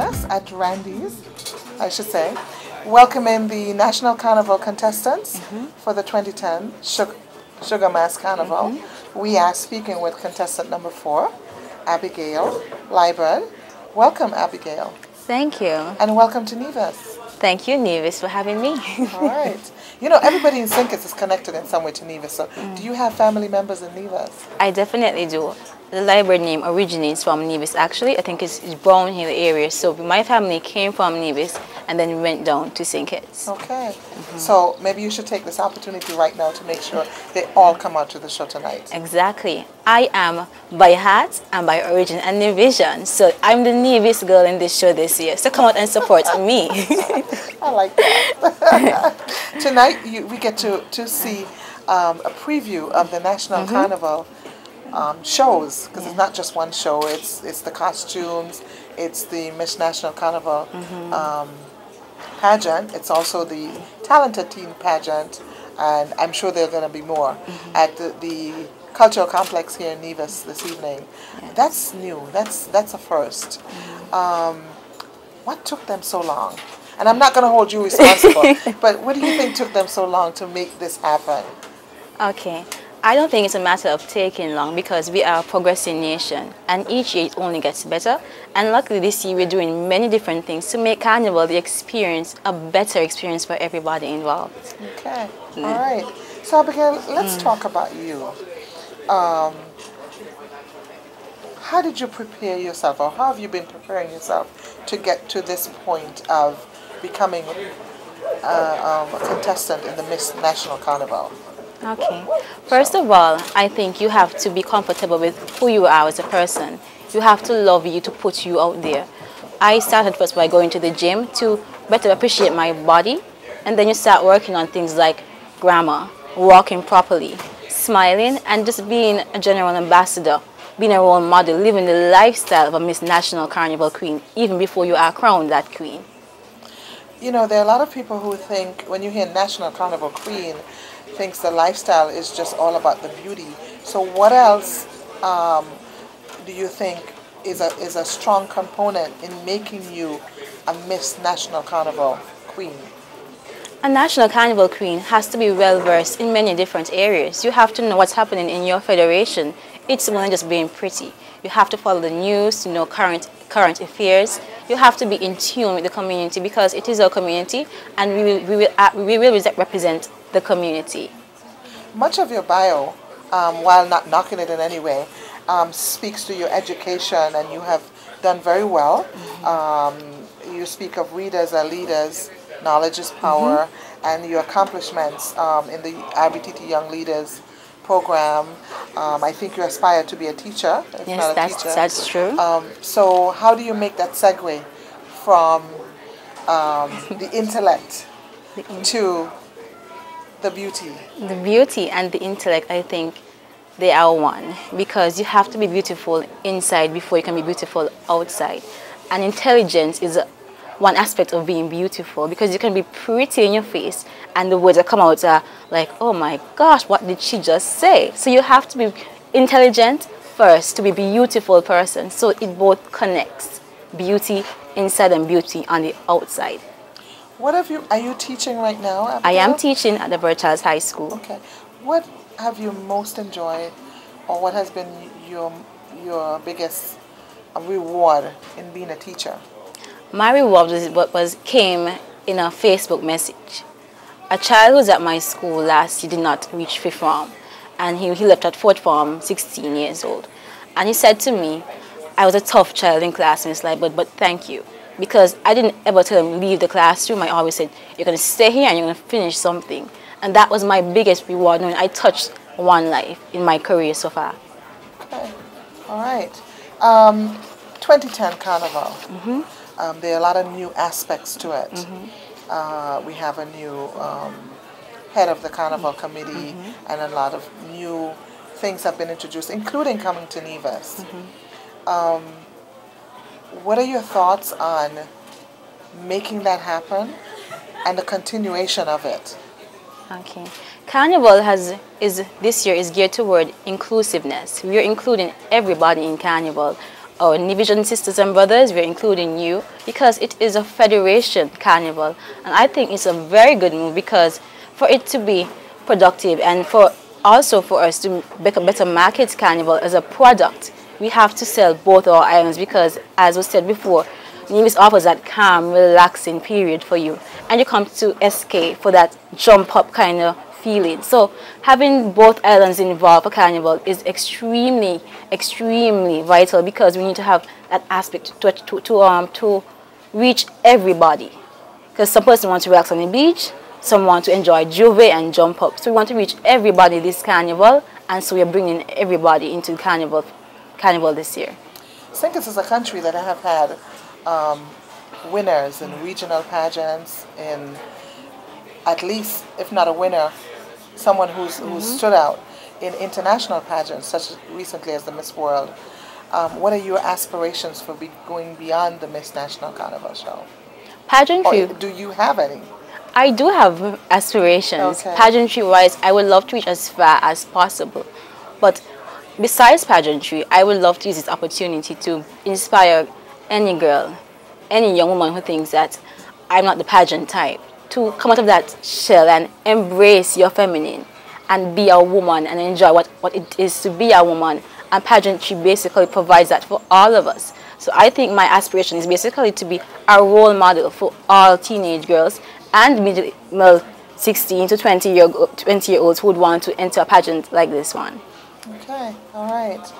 us at Randy's, I should say, welcoming the National Carnival contestants for the 2010 Sugar Mass Carnival. We are speaking with contestant number 4, Abigail Liburd. Welcome, Abigail. Thank you. And welcome to Nevis. Thank you, Nevis, for having me. All right. You know, everybody in St. Kitts is connected in some way to Nevis. So do you have family members in Nevis? I definitely do. The Liburd name originates from Nevis, actually. I think it's Brown Hill area. So my family came from Nevis and then went down to St. Kitts. Okay. So maybe you should take this opportunity right now to make sure they all come out to the show tonight. Exactly. I am by heart and by origin and Nevisian. So I'm the Nevis girl in this show this year. So come out and support me. I like that. Tonight we get to see a preview of the National Carnival shows, because it's not just one show. It's the costumes, it's the Miss National Carnival pageant. It's also the talented teen pageant, and I'm sure there are going to be more at the cultural complex here in Nevis this evening. Yes. That's new. That's a first. What took them so long? And I'm not going to hold you responsible, but what do you think took them so long to make this happen? Okay. I don't think it's a matter of taking long, because we are a progressing nation and each year it only gets better. And luckily this year we're doing many different things to make Carnival the experience a better experience for everybody involved. Okay. All right. So Abigail, let's talk about you. How did you prepare yourself, or how have you been preparing yourself to get to this point of becoming a contestant in the Miss National Carnival? Okay. First of all, I think you have to be comfortable with who you are as a person. You have to love you to put you out there. I started first by going to the gym to better appreciate my body, and then you start working on things like grammar, walking properly, smiling, and just being a general ambassador, being a role model, living the lifestyle of a Miss National Carnival Queen, even before you are crowned that queen. You know, there are a lot of people who think, when you hear National Carnival Queen, thinks the lifestyle is just all about the beauty. So what else do you think is a strong component in making you a Miss National Carnival Queen? A National Carnival Queen has to be well versed in many different areas. You have to know what's happening in your federation. It's more than just being pretty. You have to follow the news, to know current affairs. You have to be in tune with the community, because it is our community and we will represent the community. Much of your bio, while not knocking it in any way, speaks to your education, and you have done very well. You speak of readers are leaders, knowledge is power, and your accomplishments in the RBTT Young Leaders program. I think you aspire to be a teacher. Yes, that's true. So how do you make that segue from the intellect to the beauty? The beauty and the intellect, I think they are one, because you have to be beautiful inside before you can be beautiful outside. And intelligence is one aspect of being beautiful, because you can be pretty in your face and the words that come out are like, oh my gosh, what did she just say? So you have to be intelligent first to be a beautiful person. So it both connects, beauty inside and beauty on the outside. Are you teaching right now, Abigail? I am teaching at the Birchall's High School. Okay. What have you most enjoyed, or what has been your biggest reward in being a teacher? My reward came in a Facebook message. A child who was at my school last year did not reach 5th form, and he left at 4th form, 16 years old. And he said to me, I was a tough child in class, Miss Liburd, but thank you. Because I didn't ever tell him leave the classroom. I always said, you're going to stay here and you're going to finish something. And that was my biggest reward, when I touched one life in my career so far. Okay. All right. 2010 Carnival. There are a lot of new aspects to it. We have a new head of the Carnival committee, and a lot of new things have been introduced, including coming to Nevis. What are your thoughts on making that happen and the continuation of it? Okay. Carnival this year is geared toward inclusiveness. We are including everybody in Carnival. our Nivision sisters and brothers, we're including you, because it is a federation carnival. And I think it's a very good move, because for it to be productive and for also for us to better market carnival as a product, we have to sell both our islands, because as was said before, Nevis offers that calm, relaxing period for you, and you come to SK for that jump up kind of feeling. So having both islands involved for carnival is extremely vital, because we need to have that aspect to reach everybody, because some person wants to relax on the beach, some want to enjoy juve and jump up, so we want to reach everybody this carnival, and so we're bringing everybody into carnival this year. St. Kitts is a country that have had winners in regional pageants, in at least, if not a winner, someone who's stood out in international pageants, such as recently as the Miss World. What are your aspirations for going beyond the Miss National Carnival show? Pageantry. Or do you have any? I do have aspirations. Okay. Pageantry-wise, I would love to reach as far as possible. But besides pageantry, I would love to use this opportunity to inspire any girl, any young woman who thinks that I'm not the pageant type, to come out of that shell and embrace your feminine and be a woman and enjoy what it is to be a woman. And pageantry basically provides that for all of us. So I think my aspiration is basically to be a role model for all teenage girls and middle 16 to 20-year-olds who would want to enter a pageant like this one. Okay, all right.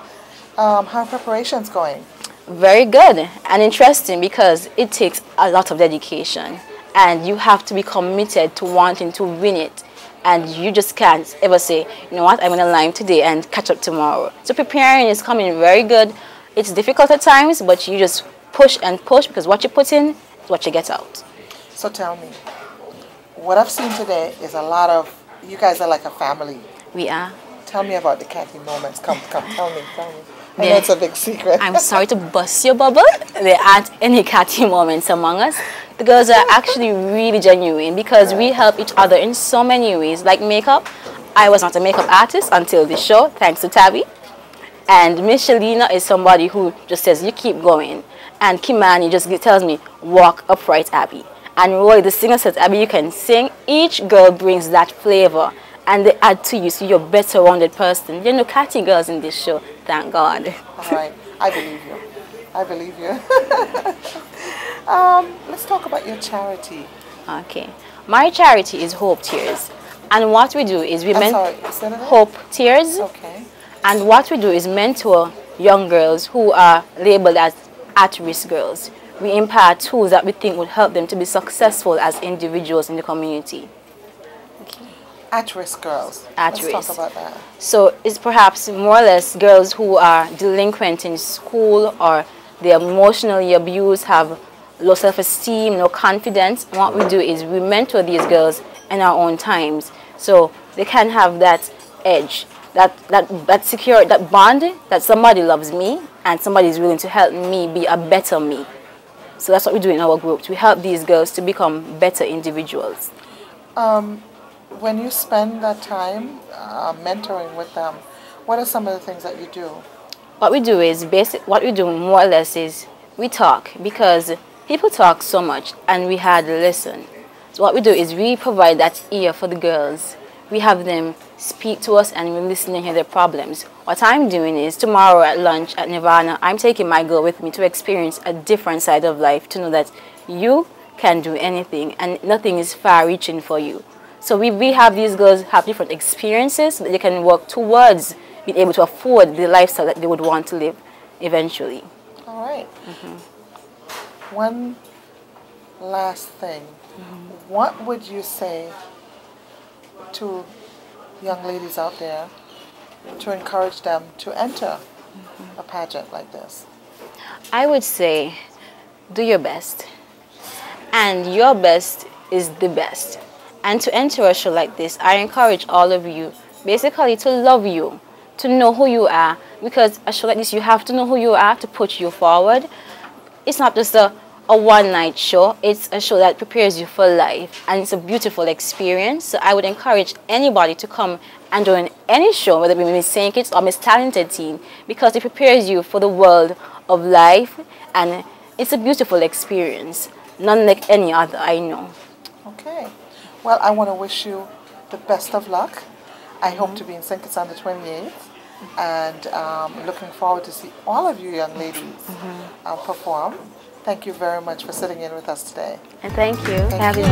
How are preparations going? Very good and interesting, because it takes a lot of dedication, and you have to be committed to wanting to win it, and you just can't ever say, you know what, I'm going to line today and catch up tomorrow. So preparing is coming very good. It's difficult at times, but you just push and push, because what you put in is what you get out. So tell me, what I've seen today is a lot of, you guys are like a family. We are. Tell me about the catty moments. Come, tell me. I know it's a big secret. I'm sorry to bust your bubble. There aren't any catty moments among us. The girls are actually really genuine, because we help each other in so many ways. Like makeup, I was not a makeup artist until this show, thanks to Tabby. And Miss Shalina is somebody who just says, you keep going. And Kimani just tells me, walk upright, Abby. And Roy, the singer, says, Abby, you can sing. Each girl brings that flavor, and they add to you, so you're a better rounded person. There are no catty girls in this show, thank God. All right, I believe you. I believe you. Let's talk about your charity. Okay. My charity is Hope Tears. And what we do is Hope Tears. Okay. And what we do is mentor young girls who are labeled as at-risk girls. We impart tools that we think would help them to be successful as individuals in the community. Okay. At-risk girls. At-risk. Let's talk about that. So it's perhaps more or less girls who are delinquent in school, or they're emotionally abused, have low self-esteem, no confidence. And what we do is we mentor these girls in our own times, so they can have that edge, that secure, that bond, that somebody loves me and somebody is willing to help me be a better me. So that's what we do in our groups. We help these girls to become better individuals. When you spend that time mentoring with them, what are some of the things that you do? What we do is what we do more or less is we talk, because people talk so much and we hardly listen. So what we do is we provide that ear for the girls. We have them speak to us and we listen and hear their problems. What I'm doing is tomorrow at lunch at Nirvana, I'm taking my girl with me to experience a different side of life, to know that you can do anything and nothing is far-reaching for you. So we have these girls have different experiences that they can work towards being able to afford the lifestyle that they would want to live eventually. All right. One last thing. What would you say to young ladies out there to encourage them to enter a pageant like this? I would say do your best. And your best is the best. And to enter a show like this, I encourage all of you basically to love you, to know who you are, because a show like this, you have to know who you are to put you forward. It's not just a one-night show. It's a show that prepares you for life, and it's a beautiful experience. So I would encourage anybody to come and join any show, whether it be Miss St. Kitts or Miss Talented Teen, because it prepares you for the world of life, and it's a beautiful experience, none like any other I know. Okay. Well, I want to wish you the best of luck. I hope to be in St. Kitts on the 28th, and looking forward to see all of you young ladies perform. Thank you very much for sitting in with us today. And thank you for having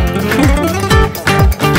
me.